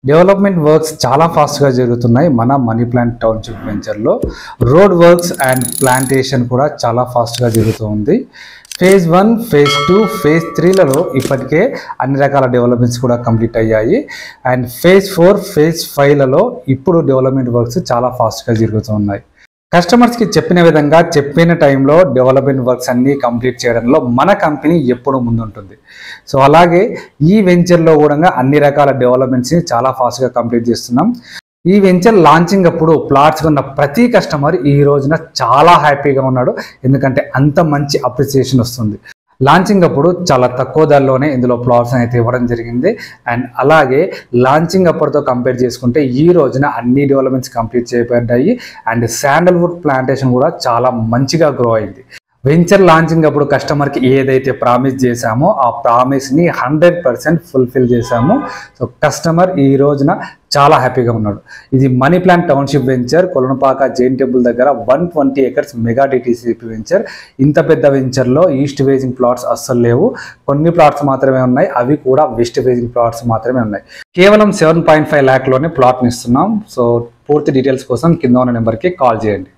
Development works చాలా ఫాస్ట్గా జరుగుతున్నాయి మన మనీ ప్లాంట్ టౌన్షిప్ వెంచర్లో. రోడ్ వర్క్స్ అండ్ ప్లాంటేషన్ కూడా చాలా ఫాస్ట్గా జరుగుతూ ఉంది. ఫేజ్ 1, ఫేజ్ 2, ఫేజ్ 3లలో ఇప్పటికే అన్ని రకాల డెవలప్మెంట్స్ కూడా కంప్లీట్ అయ్యాయి. అండ్ ఫేజ్ 4, ఫేజ్ 5లలో ఇప్పుడు డెవలప్మెంట్ వర్క్స్ చాలా ఫాస్ట్గా జరుగుతూ ఉన్నాయి. కస్టమర్స్కి చెప్పిన విధంగా చెప్పిన టైంలో డెవలప్మెంట్ వర్క్స్ అన్నీ కంప్లీట్ చేయడంలో మన కంపెనీ ఎప్పుడూ ముందుంటుంది. సో అలాగే ఈ వెంచర్లో కూడా అన్ని రకాల డెవలప్మెంట్స్ని చాలా ఫాస్ట్గా కంప్లీట్ చేస్తున్నాం. ఈ వెంచర్ లాంచింగ్ అప్పుడు ప్లాట్స్ ఉన్న ప్రతి కస్టమర్ ఈ రోజున చాలా హ్యాపీగా ఉన్నాడు, ఎందుకంటే అంత మంచి అప్రిసియేషన్ వస్తుంది. లాంచింగ్ అప్పుడు చాలా తక్కువ ధరలోనే ఇందులో ప్లాట్స్ అయితే ఇవ్వడం జరిగింది. అండ్ అలాగే లాంచింగ్ అప్పటితో కంపేర్ చేసుకుంటే ఈ రోజున అన్ని డెవలప్మెంట్స్ కంప్లీట్ చేయబడ్డాయి. అండ్ శాండల్వుడ్ ప్లాంటేషన్ కూడా చాలా మంచిగా గ్రో అయింది. వెంచర్ లాంచింగ్ అప్పుడు కస్టమర్కి ఏదైతే ప్రామిస్ చేశామో ఆ ప్రామిస్ని 100% ఫుల్ఫిల్ చేశాము. సో కస్టమర్ ఈ రోజున చాలా హ్యాపీగా ఉన్నాడు. ఇది money plant township venture, Kolanupaka Jain temple దగ్గర 120 acres మెగా డిటిసిపి వెంచర్. ఇంత పెద్ద వెంచర్లో ఈస్ట్ ఫేసింగ్ ప్లాట్స్ అస్సలు లేవు, కొన్ని ప్లాట్స్ మాత్రమే ఉన్నాయి, అవి కూడా వెస్ట్ ఫేసింగ్ ప్లాట్స్ మాత్రమే ఉన్నాయి. కేవలం 7.5 lakhలోనే ప్లాట్ని ఇస్తున్నాం. సో పూర్తి డీటెయిల్స్ కోసం కింద ఉన్న నెంబర్కి కాల్ చేయండి.